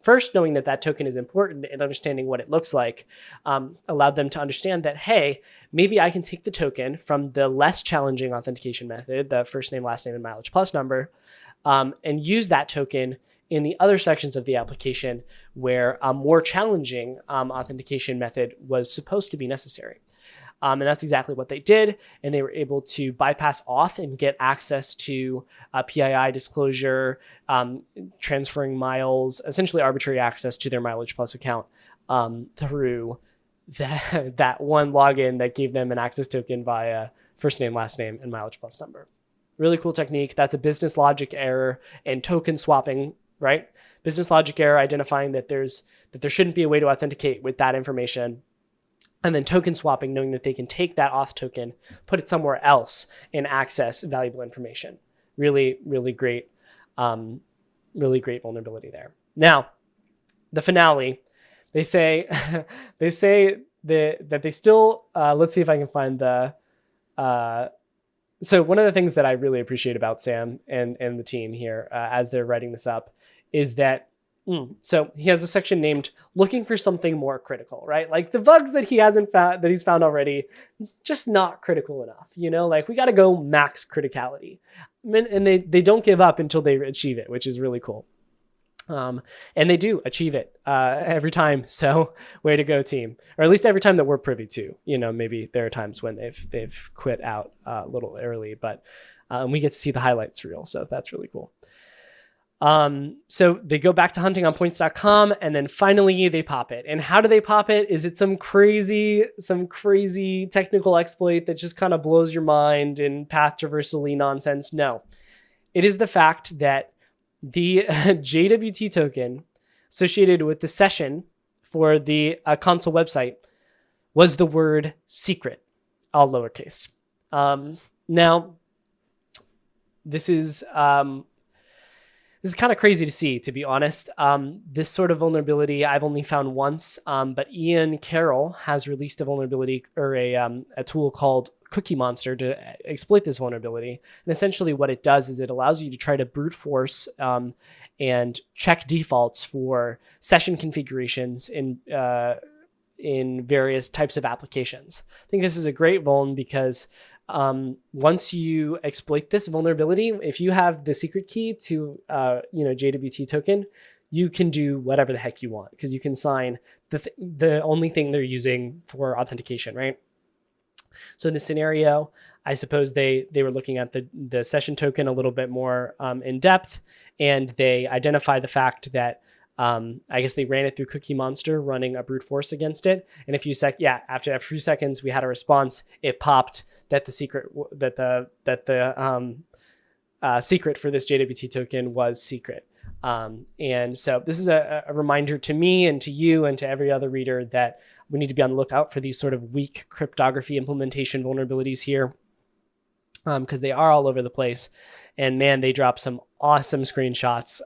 First, knowing that token is important and understanding what it looks like allowed them to understand that, hey, maybe I can take the token from the less challenging authentication method, the first name, last name, and mileage plus number, and use that token in the other sections of the application where a more challenging authentication method was supposed to be necessary. And that's exactly what they did. And they were able to bypass Auth and get access to PII disclosure, transferring miles, essentially arbitrary access to their Mileage Plus account through that one login that gave them an access token via first name, last name, and Mileage Plus number. Really cool technique. That's a business logic error and token swapping, right? Business logic error, identifying that there shouldn't be a way to authenticate with that information. And then token swapping, knowing that they can take that auth token, put it somewhere else, and access valuable information. Really, really great vulnerability there. Now, the finale, they say that they still, let's see if I can find the, so one of the things that I really appreciate about Sam and the team here as they're writing this up is that, so he has a section named looking for something more critical, right? Like the bugs that that he's found already, just not critical enough, like we got to go max criticality. And they don't give up until they achieve it, which is really cool. And they do achieve it every time. So way to go, team. Or at least every time that we're privy to. Maybe there are times when they've quit out a little early, but we get to see the highlights reel. So that's really cool. So they go back to huntingonpoints.com and then finally they pop it. And how do they pop it? Is it some crazy technical exploit that just kind of blows your mind and path traversal nonsense? No, it is the fact that the JWT token associated with the session for the console website was the word secret, all lowercase. Now, this is kind of crazy to see, to be honest. This sort of vulnerability I've only found once, but Ian Carroll has released a vulnerability or a tool called Cookie Monster to exploit this vulnerability. And essentially what it does is it allows you to try to brute force and check defaults for session configurations in various types of applications. I think this is a great vuln because once you exploit this vulnerability, if you have the secret key to JWT token, you can do whatever the heck you want because you can sign the only thing they're using for authentication, right? So in this scenario, I suppose they were looking at the session token a little bit more in depth, and they identify the fact that I guess they ran it through Cookie Monster, running a brute force against it. And after a few seconds, we had a response. It popped that the secret secret for this JWT token was secret. And so this is a reminder to me and to you and to every other reader that we need to be on the lookout for these sort of weak cryptography implementation vulnerabilities here, because they are all over the place. And man, they drop some awesome screenshots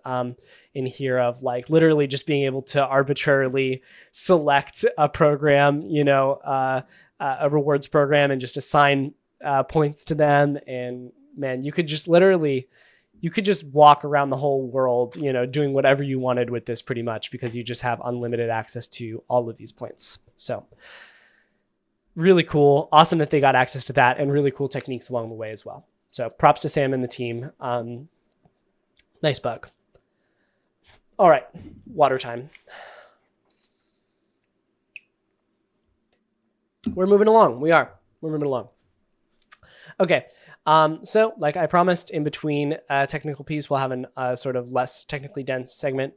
in here of like literally just being able to arbitrarily select a program, a rewards program, and just assign points to them. And man, you could just walk around the whole world, doing whatever you wanted with this pretty much because you just have unlimited access to all of these points. So really cool. Awesome that they got access to that, and really cool techniques along the way as well. So props to Sam and the team. Nice bug. All right, water time. We're moving along. We're moving along. Okay. So like I promised, in between technical piece, we'll have a sort of less technically dense segment.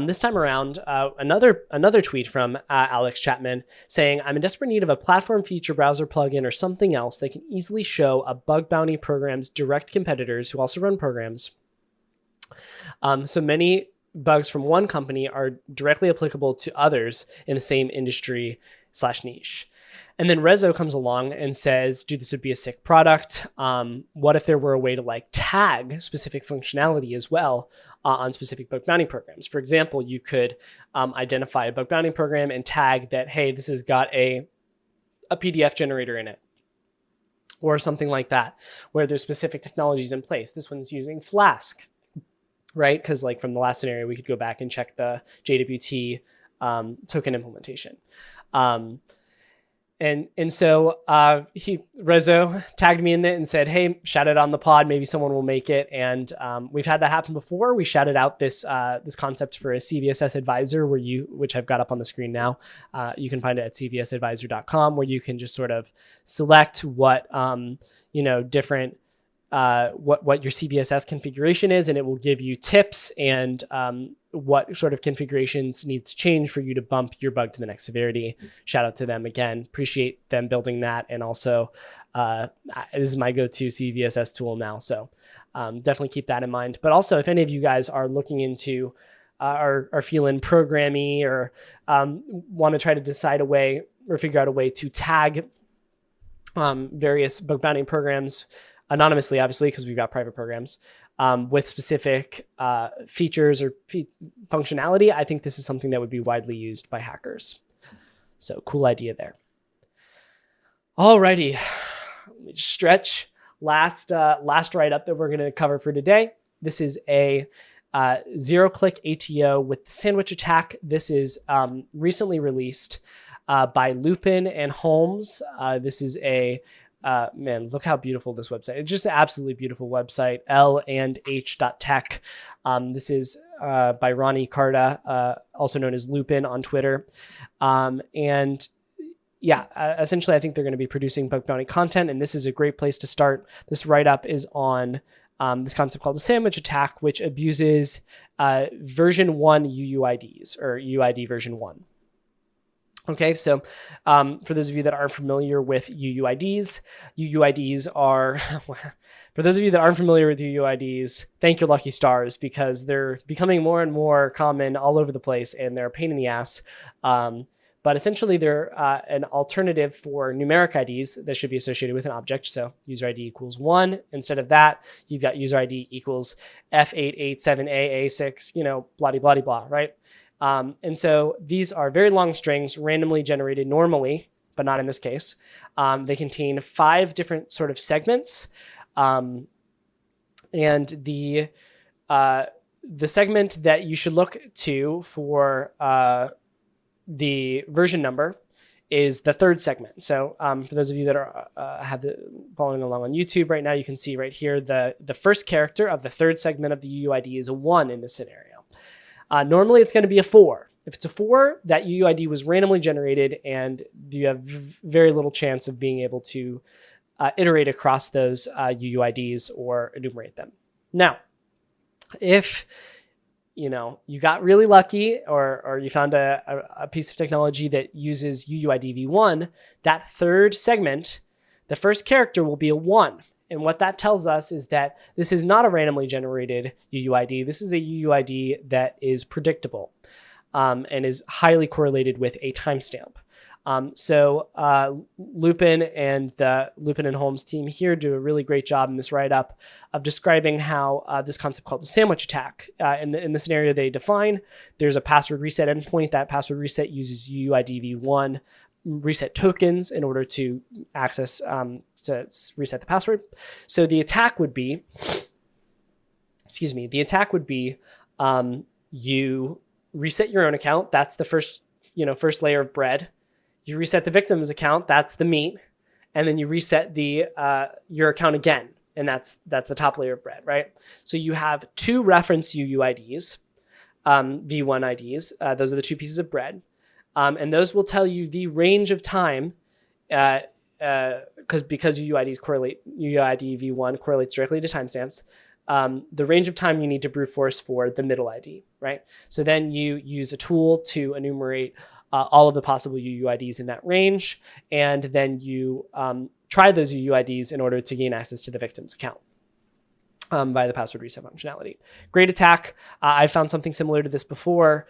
This time around, another tweet from Alex Chapman saying, I'm in desperate need of a platform feature browser plugin or something else that can easily show a bug bounty program's direct competitors who also run programs. So many bugs from one company are directly applicable to others in the same industry/niche. And then Rezo comes along and says, dude, this would be a sick product. What if there were a way to like tag specific functionality as well on specific bug bounty programs? For example, you could identify a bug bounty program and tag that, hey, this has got a PDF generator in it, or something like that, where there's specific technologies in place. This one's using Flask, right? Because like from the last scenario, we could go back and check the JWT token implementation. And so Rezo tagged me in it and said, "Hey, shout it on the pod. Maybe someone will make it." And we've had that happen before. We shouted out this concept for a CVSS advisor, which I've got up on the screen now. You can find it at cvsadvisor.com, where you can just sort of select what different what your CVSS configuration is, and it will give you tips and what sort of configurations need to change for you to bump your bug to the next severity. Shout out to them again. Appreciate them building that. And also, this is my go-to CVSS tool now. So definitely keep that in mind. But also, if any of you guys are looking into are feeling programmy or want to try to decide a way or figure out a way to tag various bug bounty programs anonymously, obviously, because we've got private programs, with specific features or functionality, I think this is something that would be widely used by hackers. So cool idea there. Alrighty, let me just stretch. Last write-up that we're going to cover for today. This is a zero-click ATO with the sandwich attack. This is recently released by Lupin and Holmes. This is a man, look how beautiful this website. It's just an absolutely beautiful website, l&h.tech. This is by Ronnie Carta, also known as Lupin on Twitter. And yeah, essentially, I think they're going to be producing bug bounty content, and this is a great place to start. This write-up is on this concept called the sandwich attack, which abuses version 1 UUIDs, or UUID version 1. Okay, so for those of you that aren't familiar with UUIDs, UUIDs are, for those of you that aren't familiar with UUIDs, thank your lucky stars, because they're becoming more and more common all over the place, and they're a pain in the ass. But essentially, they're an alternative for numeric IDs that should be associated with an object. So user ID equals 1. Instead of that, you've got user ID equals F887AA6, blah, right? And so these are very long strings, randomly generated normally, but not in this case. They contain 5 different sort of segments. And the segment that you should look to for the version number is the 3rd segment. So for those of you that are following along on YouTube right now, you can see right here the first character of the 3rd segment of the UUID is a 1 in this scenario. Normally, it's going to be a 4. If it's a 4, that UUID was randomly generated, and you have very little chance of being able to iterate across those UUIDs or enumerate them. Now, if you got really lucky, or you found a piece of technology that uses UUID v1, that 3rd segment, the first character will be a 1. And what that tells us is that this is not a randomly generated UUID. This is a UUID that is predictable and is highly correlated with a timestamp. So Lupin and the Lupin and Holmes team here do a really great job in this write-up of describing how this concept called the sandwich attack. In the scenario they define, there's a password reset endpoint. That password reset uses UUID v1 reset tokens in order to access to reset the password. So the attack would be, you reset your own account. That's the first layer of bread. You reset the victim's account. That's the meat. And then you reset your account again. And that's the top layer of bread, right? So you have 2 reference UUIDs, v1 IDs. Those are the 2 pieces of bread. And those will tell you the range of time, because UUID v1 correlates directly to timestamps, the range of time you need to brute force for the middle ID, right? So then you use a tool to enumerate all of the possible UUIDs in that range, and then you try those UUIDs in order to gain access to the victim's account by the password reset functionality. Great attack. I found something similar to this before.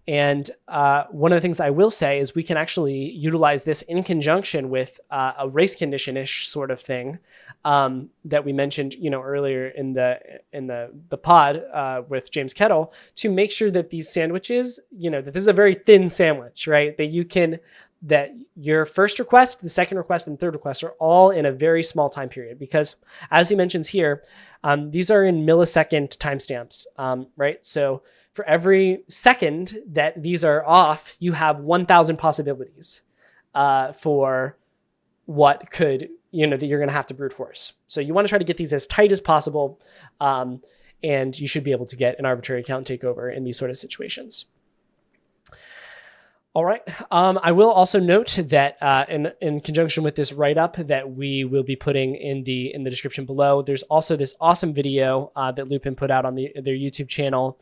And one of the things I will say is we can actually utilize this in conjunction with a race condition-ish sort of thing that we mentioned, you in the pod with James Kettle, to make sure that these sandwiches, that this is a very thin sandwich, right? That your first request, the second request, and third request are all in a very small time period, because as he mentions here, these are in millisecond timestamps, right? So for every second that these are off, you have 1,000 possibilities. for what could, that you're going to have to brute force. So you want to try to get these as tight as possible. And you should be able to get an arbitrary account takeover in these sort of situations. All right. I will also note that in conjunction with this write-up that we will be putting in the description below, there's also this awesome video that Lupin put out on their YouTube channel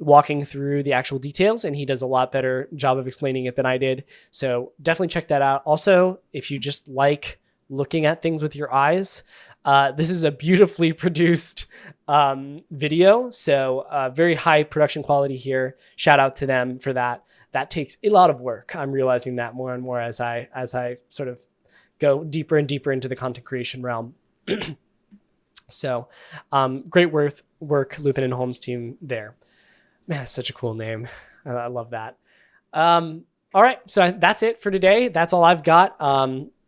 walking through the actual details, and he does a lot better job of explaining it than I did. So definitely check that out. Also, if you just like looking at things with your eyes, this is a beautifully produced video. So very high production quality here. Shout out to them for that. That takes a lot of work. I'm realizing that more and more as I sort of go deeper and deeper into the content creation realm. So great work, Lupin and Holmes team there. Man, that's such a cool name. I love that. All right, so that's it for today. That's all I've got.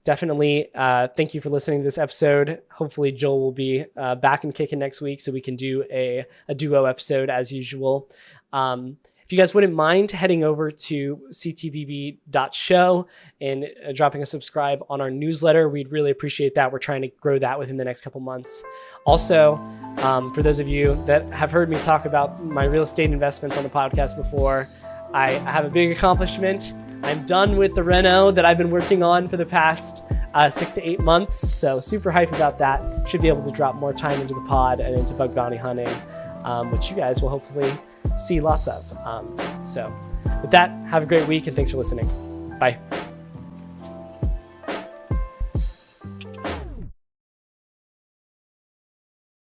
Definitely thank you for listening to this episode. Hopefully Joel will be back and kicking next week so we can do a duo episode as usual. If you guys wouldn't mind heading over to ctbb.show and dropping a subscribe on our newsletter, we'd really appreciate that. We're trying to grow that within the next couple months. Also, for those of you that have heard me talk about my real estate investments on the podcast before, I have a big accomplishment. I'm done with the reno that I've been working on for the past 6 to 8 months. So super hyped about that. Should be able to drop more time into the pod and into bug bounty hunting, which you guys will hopefully see lots of. So with that, have a great week and thanks for listening. Bye.